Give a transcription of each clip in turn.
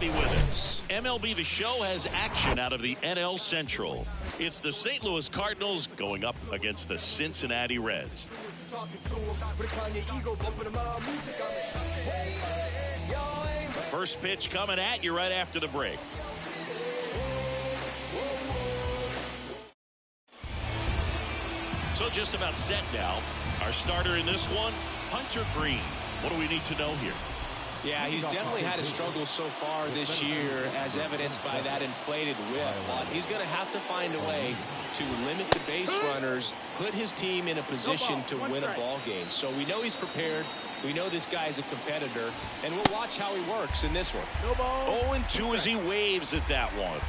With us. MLB The Show has action out of the NL Central. It's the St. Louis Cardinals going up against the Cincinnati Reds. First pitch coming at you right after the break. So just about set now. Our starter in this one, Hunter Green. What do we need to know here? Yeah, he's definitely had a struggle so far this year, as evidenced by that inflated whip. But he's going to have to find a way to limit the base runners, put his team in a position to win a ball game. So we know he's prepared. We know this guy's a competitor, and we'll watch how he works in this one. 0-2 as he waves at that one.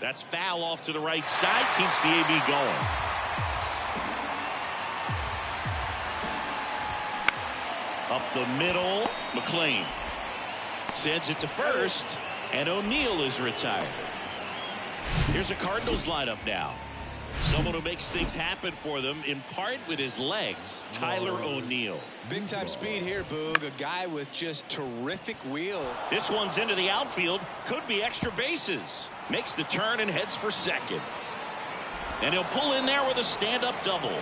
That's foul off to the right side. Keeps the AB going. Up the middle. McLean sends it to first. And O'Neill is retired. Here's a Cardinals lineup now. Someone who makes things happen for them, in part with his legs, Tyler O'Neill. Big time speed here, Boog. A guy with just terrific wheel. This one's into the outfield. Could be extra bases. Makes the turn and heads for second. And he'll pull in there with a stand-up double.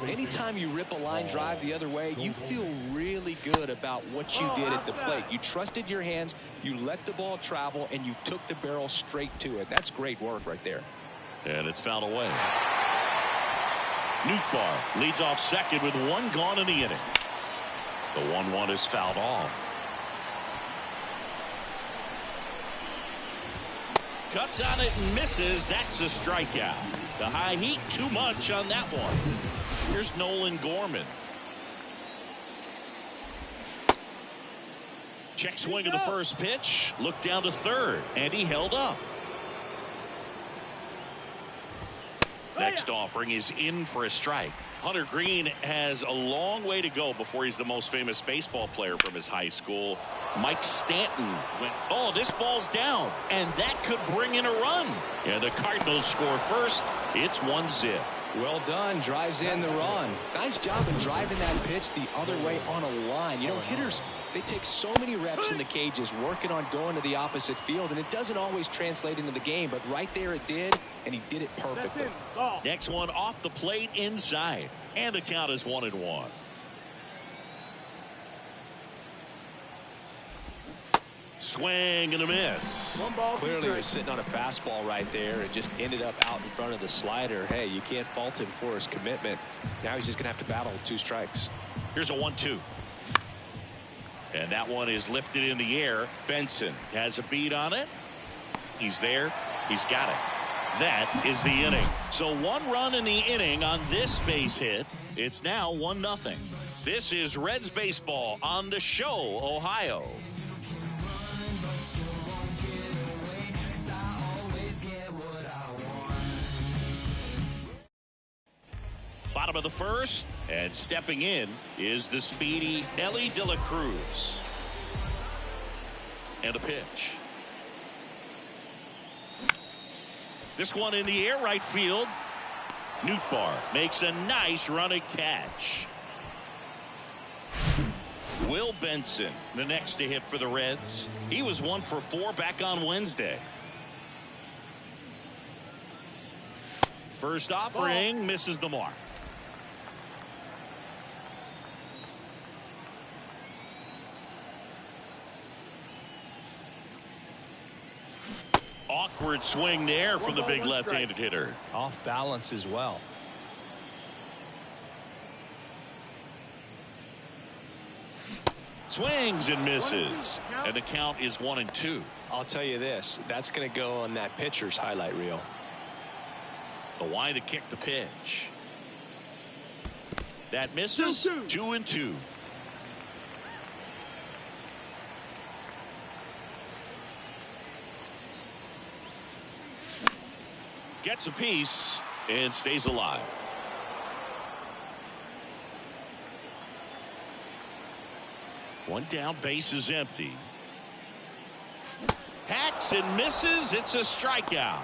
Anytime you rip a line drive the other way, you feel really good about what you did at the plate. You trusted your hands, you let the ball travel, and you took the barrel straight to it. That's great work right there. And it's fouled away. Nootbaar leads off second with one gone in the inning. The 1-1 is fouled off. Cuts on it and misses. That's a strikeout. The high heat, too much on that one. Here's Nolan Gorman. Check swing of the first pitch. Look down to third. And he held up. Next offering is in for a strike. Hunter Green has a long way to go before he's the most famous baseball player from his high school. Mike Stanton went, oh, this ball's down, and that could bring in a run. And the Cardinals score first. It's 1-0. Well done. Drives in the run. Nice job in driving that pitch the other way on a line. You know, hitters, they take so many reps in the cages working on going to the opposite field, and it doesn't always translate into the game, but right there it did, and he did it perfectly. Next one off the plate inside, and the count is 1-1. Swing and a miss. Clearly he was sitting on a fastball right there and just ended up out in front of the slider. Hey, you can't fault him for his commitment. Now he's just going to have to battle 2 strikes. Here's a 1-2. And that one is lifted in the air. Benson has a beat on it. He's there. He's got it. That is the inning. So 1 run in the inning on this base hit. It's now 1-0. This is Reds baseball on The Show, Ohio. Bottom of the first, and stepping in is the speedy Ellie De La Cruz. And a pitch. This one in the air, right field. Nootbaar makes a nice running catch. Will Benson, the next to hit for the Reds. He was 1 for 4 back on Wednesday. First offering misses the mark. Awkward swing there from the big left-handed hitter. Off balance as well. Swings and misses. And the count is 1-2. I'll tell you this, that's going to go on that pitcher's highlight reel. The why to kick the pitch. That misses. 2-2. Gets a piece and stays alive. One down, base is empty. Hacks and misses. It's a strikeout.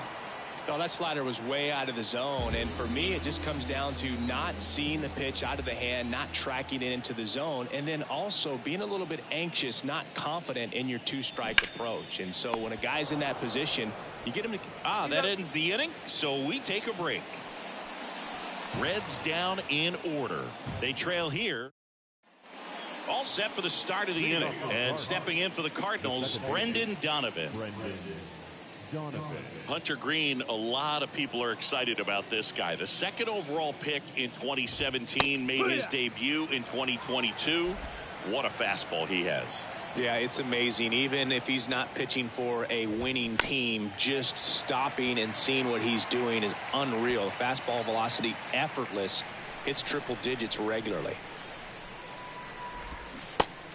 No, that slider was way out of the zone, and for me it just comes down to not seeing the pitch out of the hand, not tracking it into the zone, and then also being a little bit anxious, not confident in your two-strike approach. And so when a guy's in that position, you get him to that ends the inning, so we take a break. Reds down in order. They trail here. All set for the start of the inning, and stepping in for the Cardinals, Brendan Donovan. Hunter Green, a lot of people are excited about this guy. The second overall pick in 2017, made his debut in 2022. What a fastball he has. Yeah, it's amazing. Even if he's not pitching for a winning team, just stopping and seeing what he's doing is unreal. Fastball velocity effortless, hits triple digits regularly.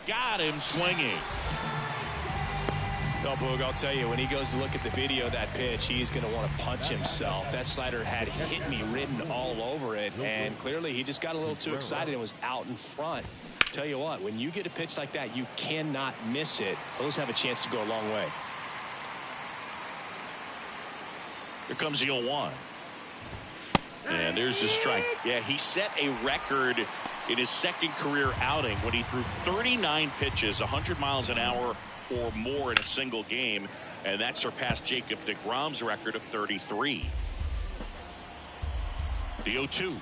Got him swinging. No, Boog, I'll tell you, when he goes to look at the video of that pitch, he's going to want to punch himself. That slider had hit me written all over it, and clearly he just got a little too excited and was out in front. Tell you what, when you get a pitch like that, you cannot miss it. Those have a chance to go a long way. Here comes the 0-1. And there's the strike. Yeah, he set a record in his second career outing when he threw 39 pitches, 100 miles an hour or more in a single game, and that surpassed Jacob deGrom's record of 33. The 0-2.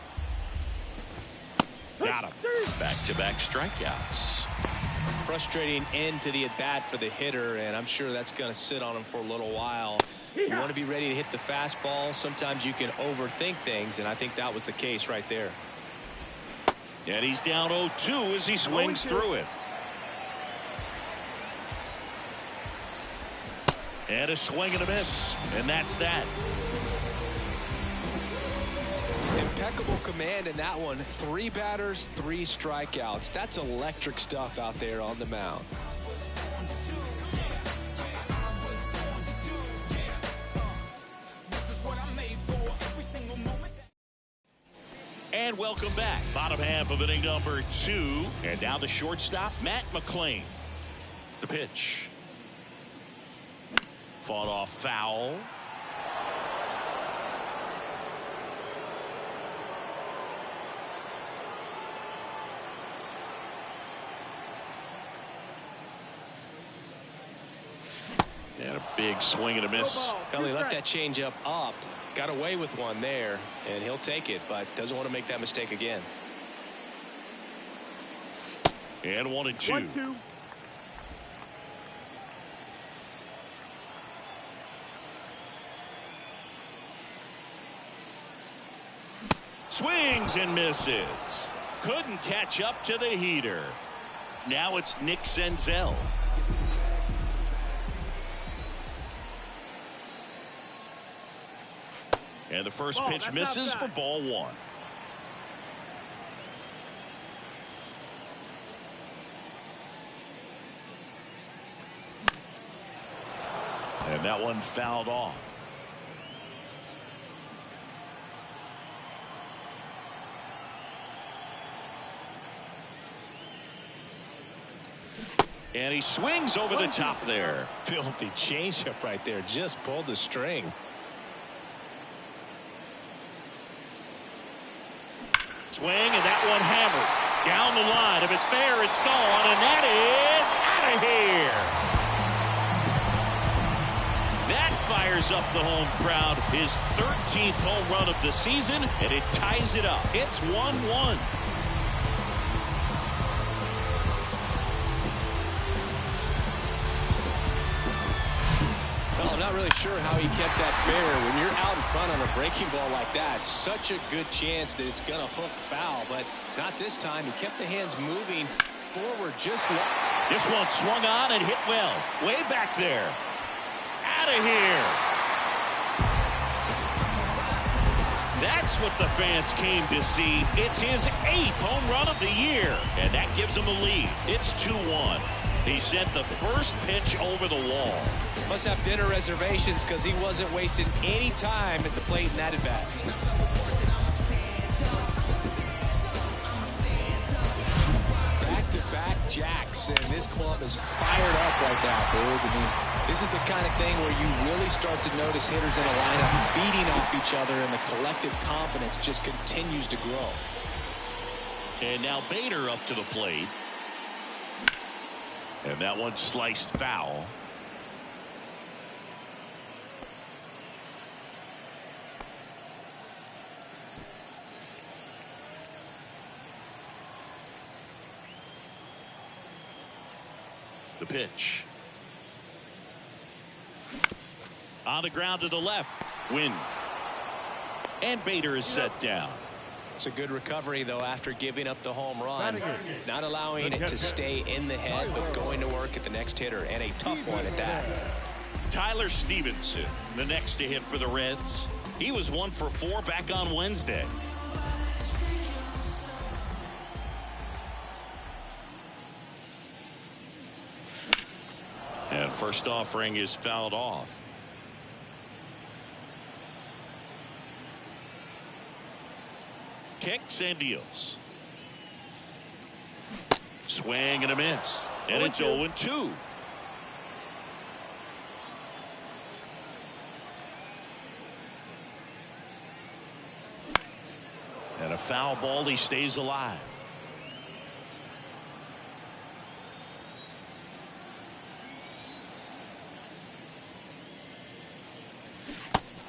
Got him. Back-to-back strikeouts. Frustrating end to the at-bat for the hitter, and I'm sure that's going to sit on him for a little while. You want to be ready to hit the fastball. Sometimes you can overthink things, and I think that was the case right there. And he's down 0-2 as he swings through it. And a swing and a miss, and that's that. Impeccable command in that one. 3 batters, 3 strikeouts. That's electric stuff out there on the mound. And welcome back. Bottom half of inning number 2. And now the shortstop, Matt McLean. The pitch. Fought off foul. And a big swing and a miss. Well, he left that changeup up. Got away with one there, and he'll take it, but doesn't want to make that mistake again. And 1-2. Swings and misses. Couldn't catch up to the heater. Now it's Nick Senzel. And the first pitch misses for ball 1. And that one fouled off. And he swings over the top there. Filthy changeup right there. Just pulled the string. Swing, and that one hammered down the line. If it's fair, it's gone, and that is out of here. That fires up the home crowd. His 13th home run of the season, and it ties it up. It's 1-1. Well, I'm not really sure how he kept that fair. When you're out in front on a breaking ball like that, such a good chance that it's going to hook foul, but not this time. He kept the hands moving forward just like. This one swung on and hit well. Way back there. Out of here. That's what the fans came to see. It's his 8th home run of the year, and that gives him a lead. It's 2-1. He sent the first pitch over the wall. Must have dinner reservations because he wasn't wasting any time at the plate in that at-bat. Back-to-back jacks, and this club is fired up right now, Boog. I mean, this is the kind of thing where you really start to notice hitters in a lineup feeding off each other, and the collective confidence just continues to grow. And now Bader up to the plate. And that one sliced foul. The pitch. On the ground to the left. Win. And Bader is set down. It's a good recovery, though, after giving up the home run. Not allowing it to stay in the head, but going to work at the next hitter, and a tough one at that. Tyler Stevenson, the next to hit for the Reds. He was 1 for 4 back on Wednesday. And first offering is fouled off. Kicks and deals. Swing and a miss. And it's 0-2. And a foul ball. He stays alive.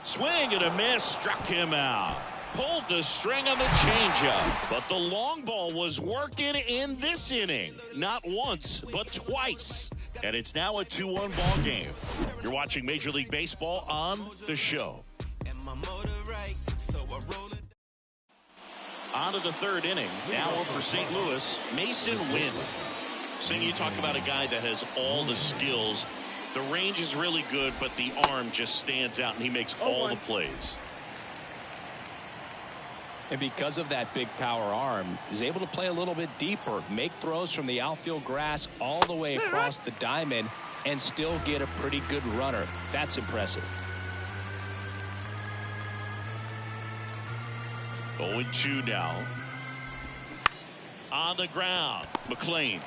Swing and a miss. Struck him out. Pulled the string on the changeup. But the long ball was working in this inning. Not once, but twice. And it's now a 2-1 ball game. You're watching Major League Baseball on The Show. On to the third inning. Now up for St. Louis, Mason Wynn. Sing, you talk about a guy that has all the skills. The range is really good, but the arm just stands out, and he makes all the plays. And because of that big power arm, he's able to play a little bit deeper, make throws from the outfield grass all the way across the diamond, and still get a pretty good runner. That's impressive. 0-2 now. On the ground, McLean.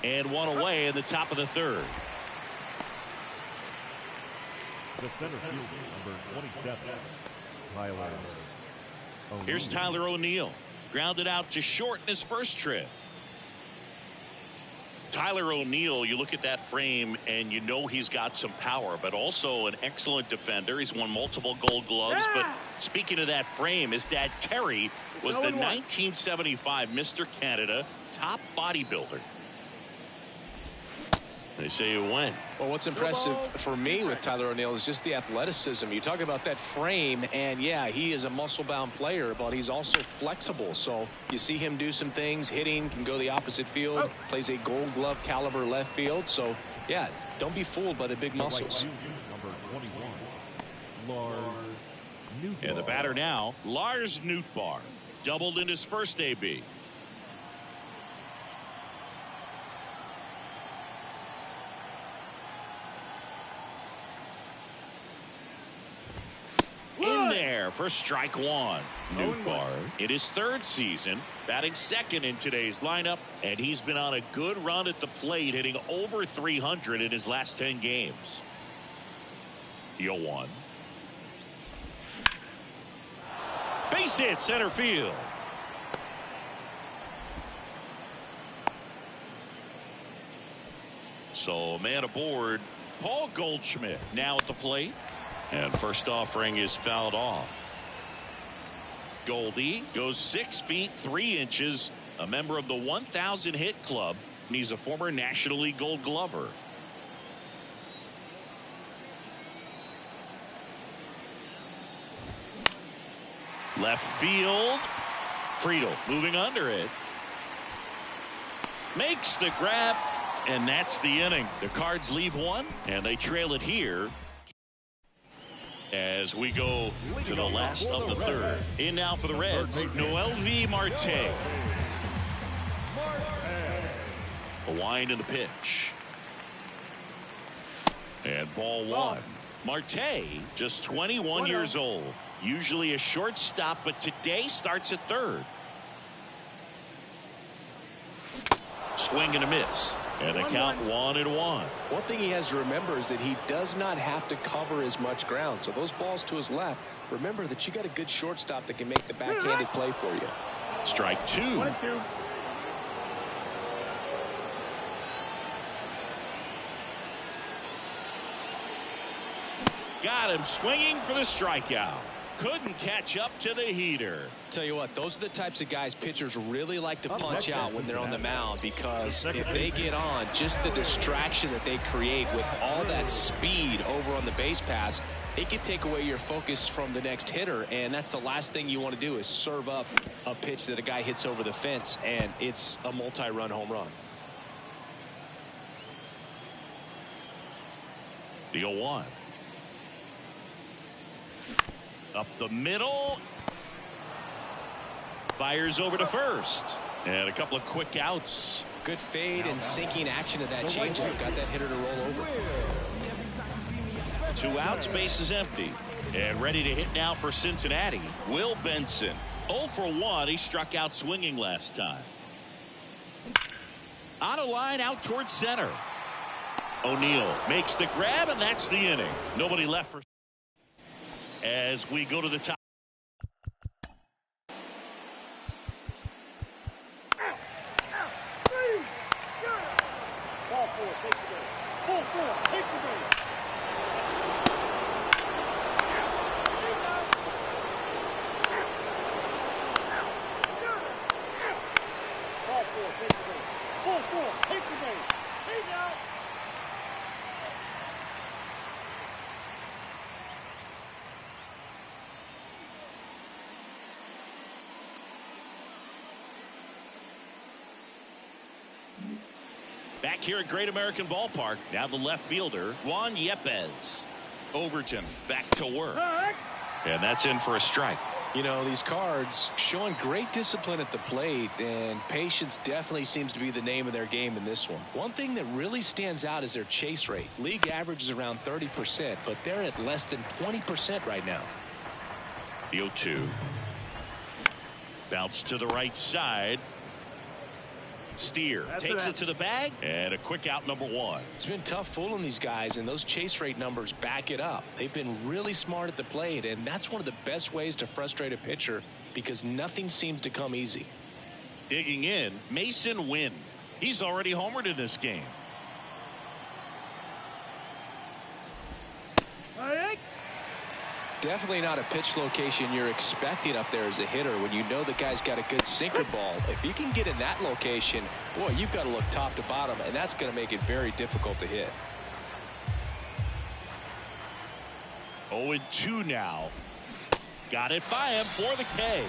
And one away in the top of the third. The center fielder, number 27, Tyler O'Neill. Here's Tyler O'Neill. Grounded out to short in his first trip. Tyler O'Neill, you look at that frame and you know he's got some power, but also an excellent defender. He's won multiple Gold Gloves. But speaking of that frame, his dad Terry was the 1975 Mr. Canada top bodybuilder. They say you win. Well, what's impressive for me with Tyler O'Neill is just the athleticism. You talk about that frame, and yeah, he is a muscle-bound player, but he's also flexible. So you see him do some things, hitting, can go the opposite field, plays a Gold Glove caliber left field. So, yeah, don't be fooled by the big muscles. Number 21, Lars Nootbaar. And the batter now, Lars Nootbaar. Doubled in his first AB. In there for strike one. Nootbaar in his third season, batting second in today's lineup, and he's been on a good run at the plate, hitting over 300 in his last 10 games. 0-1. Base hit center field. So man aboard, Paul Goldschmidt now at the plate. And first offering is fouled off. Goldie goes 6 feet 3 inches, a member of the 1,000 hit club, and he's a former National League Gold Glover. Left field. Friedel moving under it. Makes the grab, and that's the inning. The Cards leave one, and they trail it here as we go to the last of the third. In now for the Reds, Noelvi Marte. A wind in the pitch. And ball one. Marte, just 21 years old. Usually a shortstop, but today starts at third. swing and a miss. And the count 1-1. One thing he has to remember is that he does not have to cover as much ground. So those balls to his left, remember that you got a good shortstop that can make the backhanded play for you. Strike 2. 1-2. Got him swinging for the strikeout. Couldn't catch up to the heater. Tell you what, those are the types of guys pitchers really like to punch out when they're on the mound, because if they get on, just the distraction that they create with all that speed over on the base pass, it can take away your focus from the next hitter, and that's the last thing you want to do is serve up a pitch that a guy hits over the fence, and it's a multi-run home run. The 0-1. Up the middle. Fires over to first. And a couple of quick outs. Good fade and sinking action of that changeup. Got that hitter to roll over. 2 outs, base is empty. And ready to hit now for Cincinnati, Will Benson. 0 for 1. He struck out swinging last time. On a line out towards center. O'Neill makes the grab, and that's the inning. Nobody left for. As we go to the top. Ball 4, take the base. Ball 4, take the base. Ball 4, take the base. Ball 4, take the base. Take out. Back here at Great American Ballpark, now the left fielder, Juan Yepez. Overton back to work. And that's in for a strike. You know, these Cards showing great discipline at the plate, and patience definitely seems to be the name of their game in this one. One thing that really stands out is their chase rate. League average is around 30%, but they're at less than 20% right now. The 0-2. Bounce to the right side. Steer takes it to the bag, and a quick out, number 1. It's been tough fooling these guys, and those chase rate numbers back it up. They've been really smart at the plate, and that's one of the best ways to frustrate a pitcher, because nothing seems to come easy. Digging in, Mason Wynn. He's already homered in this game. Definitely not a pitch location you're expecting up there as a hitter when you know the guy's got a good sinker ball. If you can get in that location, boy, you've got to look top to bottom, and that's going to make it very difficult to hit. 0-2 now. Got it by him for the K.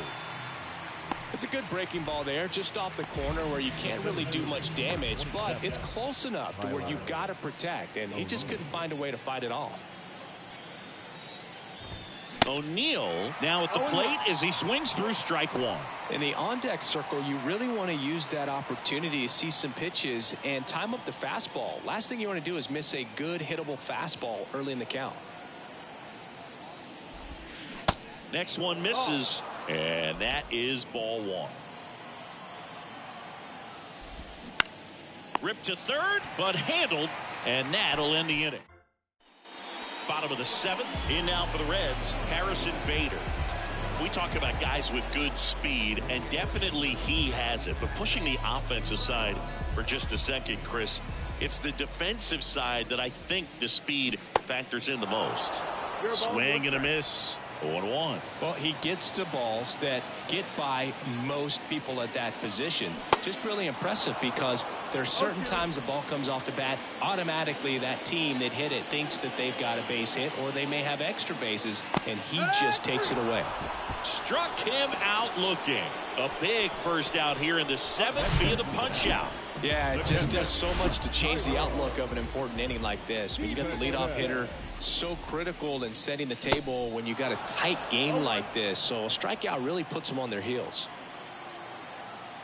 It's a good breaking ball there, just off the corner where you can't really do much damage, but it's close enough to where you've got to protect, and he just couldn't find a way to fight it off. O'Neill now at the plate as he swings through strike 1. In the on-deck circle, you really want to use that opportunity to see some pitches and time up the fastball. Last thing you want to do is miss a good hittable fastball early in the count. Next one misses, and that is ball 1. Ripped to third, but handled, and that'll end the inning. Bottom of the 7th, in now for the Reds, Harrison Bader. We talk about guys with good speed, and definitely he has it. But pushing the offense aside for just a second, Chris, it's the defensive side that I think the speed factors in the most. Swing and a miss. 0-1. Well, he gets to balls that get by most people at that position. Just really impressive, because there's certain times the ball comes off the bat, automatically that team that hit it thinks that they've got a base hit, or they may have extra bases, and he just takes it away. Struck him out looking. A big first out here in the 7th via the punch out. Yeah, it just does so much to change the outlook of an important inning like this. When you got the leadoff hitter, so critical in setting the table when you got a tight game like this. So a strikeout really puts them on their heels.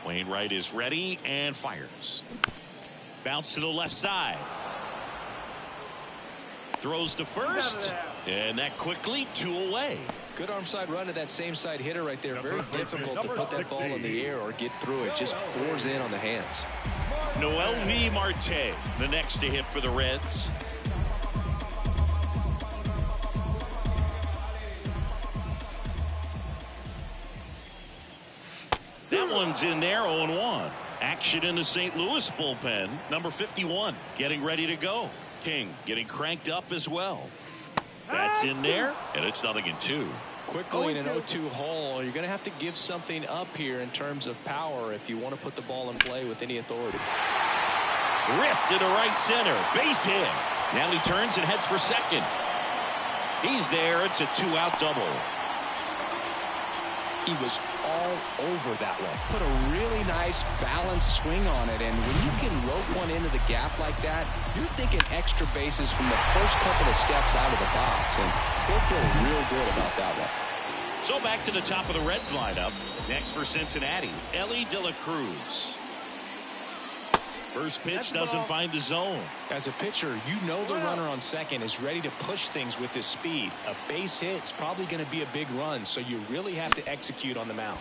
Wainwright is ready and fires. Bounce to the left side. Throws to first, and that quickly 2 away. Good arm side run to that same side hitter right there. Very difficult to put that ball in the air or get through it. Just bores in on the hands. Noelvi Marte, the next to hit for the Reds. That one's in there, 0-1. Action in the St. Louis bullpen. Number 51 getting ready to go. King getting cranked up as well. That's in there, and it's 0-2. Quickly in an 0-2 hole, you're going to have to give something up here in terms of power if you want to put the ball in play with any authority. Ripped into right center. Base hit. Now he turns and heads for second. He's there. It's a 2-out double. He was all over that one. Put a really nice balanced swing on it, and when you can rope one into the gap like that, you're thinking extra bases from the first couple of steps out of the box, and he'll feel real good about that one. So back to the top of the Reds lineup. Next for Cincinnati, Ellie De La Cruz. First pitch doesn't find the zone. As a pitcher, you know the runner on second is ready to push things with his speed. A base hit's probably going to be a big run, so you really have to execute on the mound.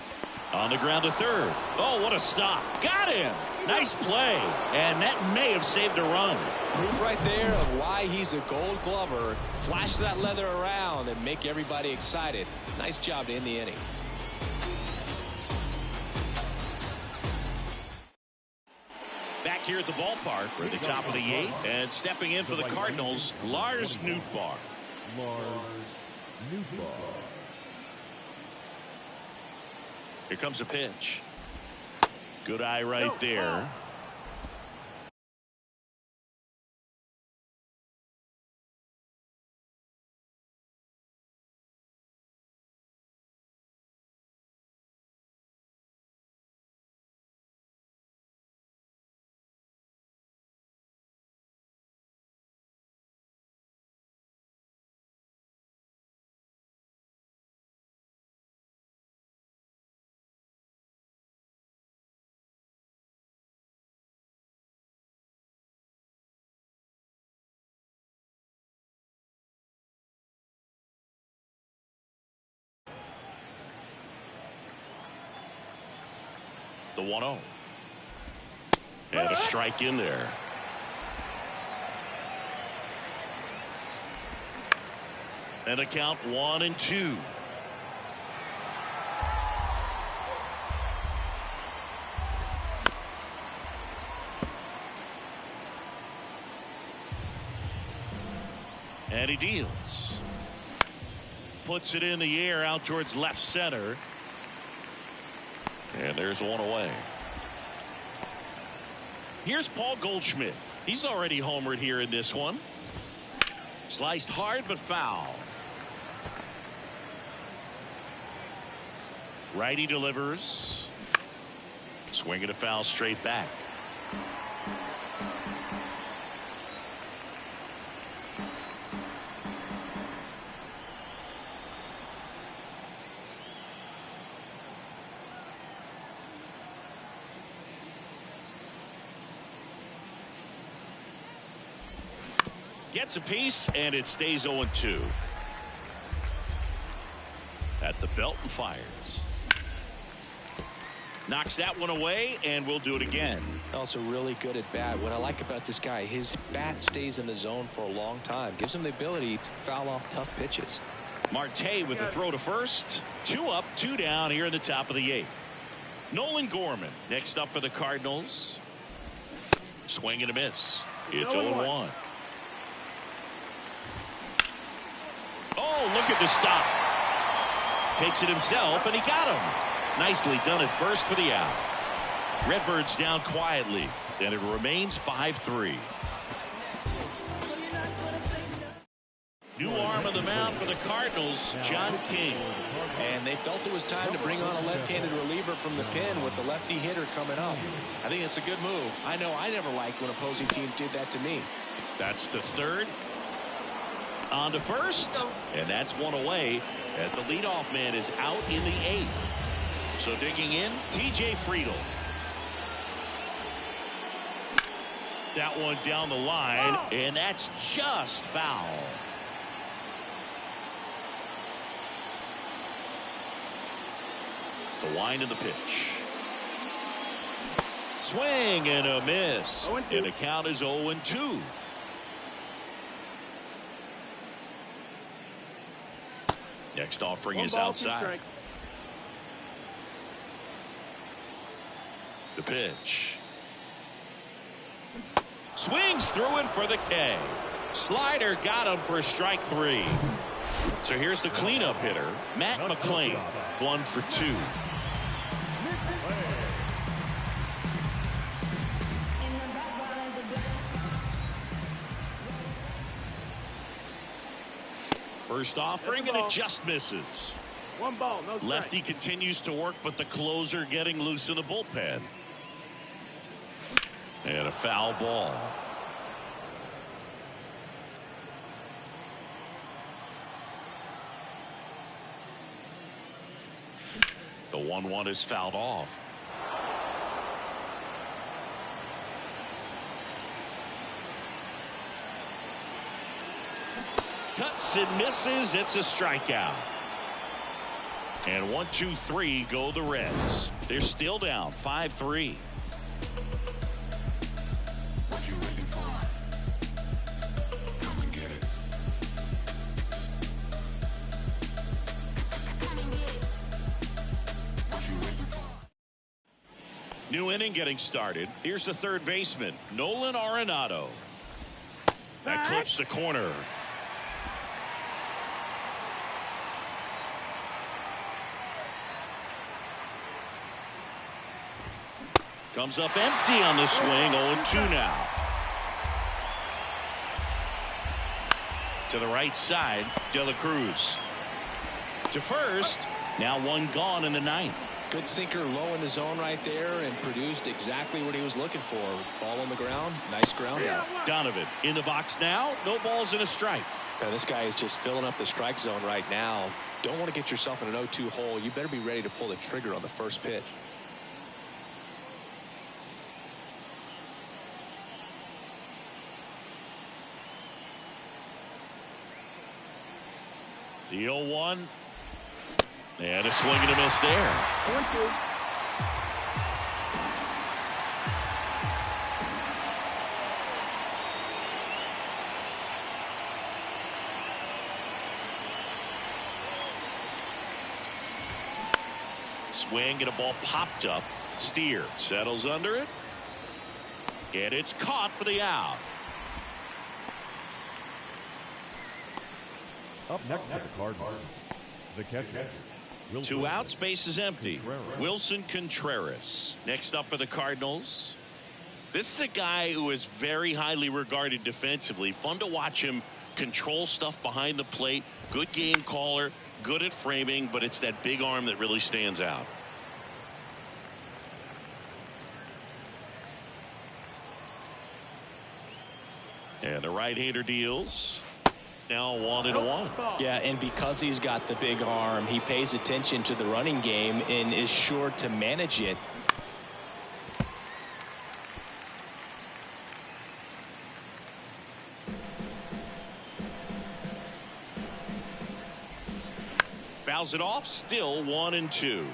On the ground to third. Oh, what a stop. Got him. Nice play. And that may have saved a run. Proof right there of why he's a Gold Glover. Flash that leather around and make everybody excited. Nice job to end the inning. Back here at the ballpark for the top of the 8th, and stepping in for the Cardinals, Lars Nootbaar. Here comes a pitch. Good eye right there. The 1-0. And a strike in there. And a count 1-2. And he deals. Puts it in the air out towards left center. And there's one away. Here's Paul Goldschmidt. He's already homered here in this one. Sliced hard but foul. Righty delivers. Swinging a foul straight back. Gets a piece, and it stays 0-2. At the belt and fires. Knocks that one away, and we'll do it again. Also really good at bat. What I like about this guy, his bat stays in the zone for a long time. Gives him the ability to foul off tough pitches. Marte with the throw to first. 2 up, 2 down here in the top of the 8th. Nolan Gorman next up for the Cardinals. Swing and a miss. It's 0-1. Oh, look at the stop. Takes it himself, and he got him. Nicely done at first for the out. Redbirds down quietly, and it remains 5-3. New arm of the mound for the Cardinals, John King. And they felt it was time to bring on a left-handed reliever from the pen with the lefty hitter coming up. I think it's a good move. I know I never liked when opposing teams did that to me. That's to third. On to first, and that's one away as the leadoff man is out in the 8th. So digging in, TJ Friedl. That one down the line, and that's just foul. The wind of the pitch. Swing and a miss. And the count is 0-2. Next offering is outside. The pitch. Swings through it for the K. Slider got him for strike 3. So here's the cleanup hitter, Matt McClain, 1 for 2. First offering, and it just misses. One ball, no strike. Lefty continues to work, but the closer getting loose in the bullpen. And a foul ball. The 1-1 is fouled off. Cuts and misses. It's a strikeout. And 1-2-3 go the Reds. They're still down 5-3. New inning getting started. Here's the third baseman, Nolan Arenado. That clips the corner. Comes up empty on the swing. 0-2 now. To the right side, De La Cruz. To first. Now one gone in the ninth. Good sinker low in the zone right there and produced exactly what he was looking for. Ball on the ground. Nice ground out. Donovan in the box now. No balls and a strike. Now this guy is just filling up the strike zone right now. Don't want to get yourself in an 0-2 hole. You better be ready to pull the trigger on the first pitch. The 0-1. And a swing and a miss there. 1-2. Swing and a ball popped up. Steer settles under it. And it's caught for the out. Up next for the Cardinals, the catcher. Two outs, base is empty. Wilson Contreras. Next up for the Cardinals. This is a guy who is very highly regarded defensively. Fun to watch him control stuff behind the plate. Good game caller, good at framing, but it's that big arm that really stands out. And the right-hander deals. Now 1-1. Yeah, and because he's got the big arm, he pays attention to the running game and is sure to manage it. Fouls it off, still 1-2.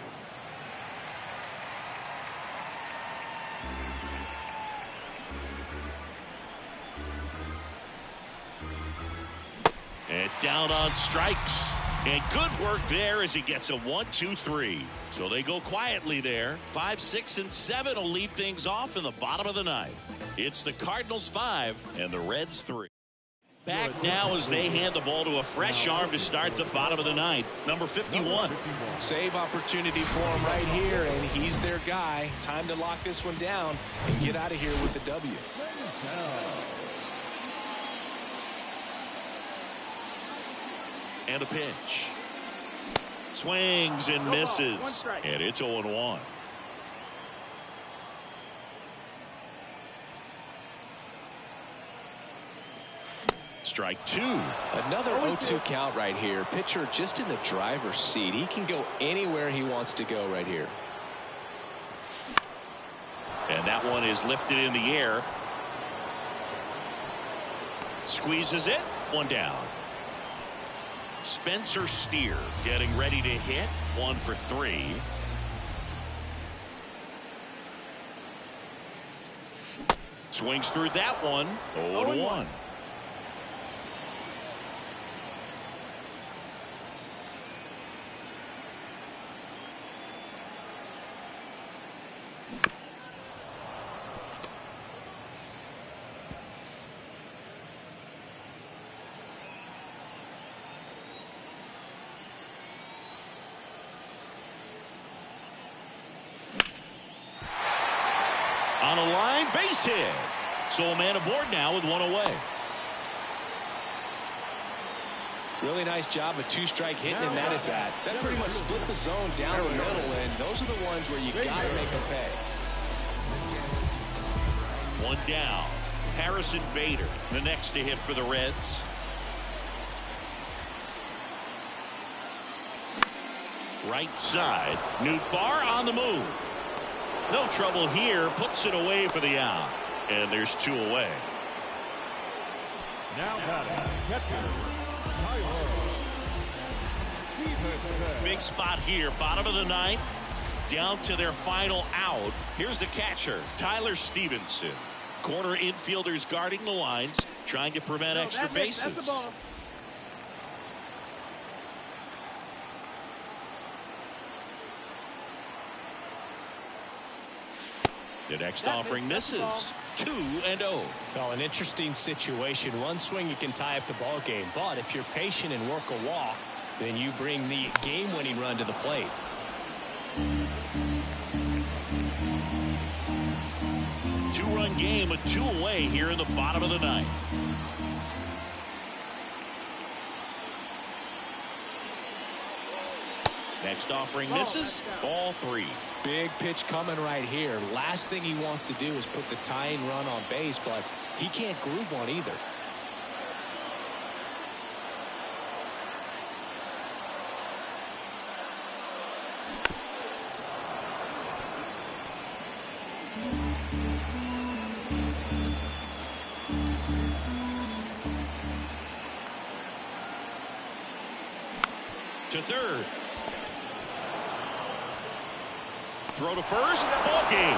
And down on strikes. And good work there as he gets a 1-2-3. So they go quietly there. 5, 6, and 7 will lead things off in the bottom of the ninth. It's the Cardinals 5 and the Reds 3. Back now as they hand the ball to a fresh arm to start the bottom of the ninth. Number 51. Save opportunity for him right here, and he's their guy. Time to lock this one down and get out of here with the W. And a pitch. Swings and misses. And it's 0-1. Strike 2. Another 0-2 count right here. Pitcher just in the driver's seat. He can go anywhere he wants to go right here. And that one is lifted in the air. Squeezes it. One down. Spencer Steer getting ready to hit. 1 for 3. Swings through that one. 0-1. On a line, base hit. So a man aboard now with one away. Really nice job of two-strike hitting in that at bat. That pretty much split the zone down the middle, and those are the ones where you got to make them pay. One down. Harrison Bader, the next to hit for the Reds. Right side. Nootbaar on the move. No trouble here. Puts it away for the out. And there's two away. Now batting, catcher, Tyler. Big spot here. Bottom of the ninth. Down to their final out. Here's the catcher, Tyler Stevenson. Corner infielders guarding the lines, trying to prevent extra bases. That's the ball. The next offering misses. 2-0. Well, an interesting situation. One swing you can tie up the ball game, but if you're patient and work a walk, then you bring the game-winning run to the plate. Two-run game with two away here in the bottom of the ninth. Next offering misses. Ball 3. Big pitch coming right here. Last thing he wants to do is put the tying run on base, but he can't groove one either. To third. Throw to first. Ball game.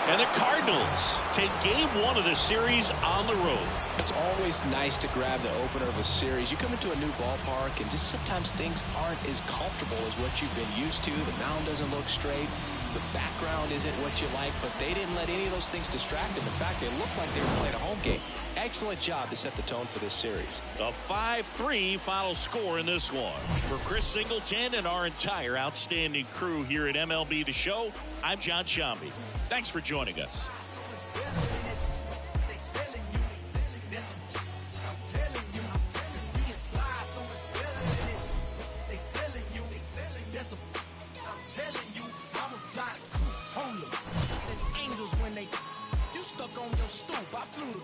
And the Cardinals take game 1 of the series on the road. It's always nice to grab the opener of a series. You come into a new ballpark and just sometimes things aren't as comfortable as what you've been used to. The mound doesn't look straight. The background isn't what you like, but they didn't let any of those things distract them. In fact, they looked like they were playing a home game. Excellent job to set the tone for this series. A 5-3 final score in this one. For Chris Singleton and our entire outstanding crew here at MLB The Show, I'm John Shambi. Thanks for joining us. Angels when they you stuck on your stoop. I flew the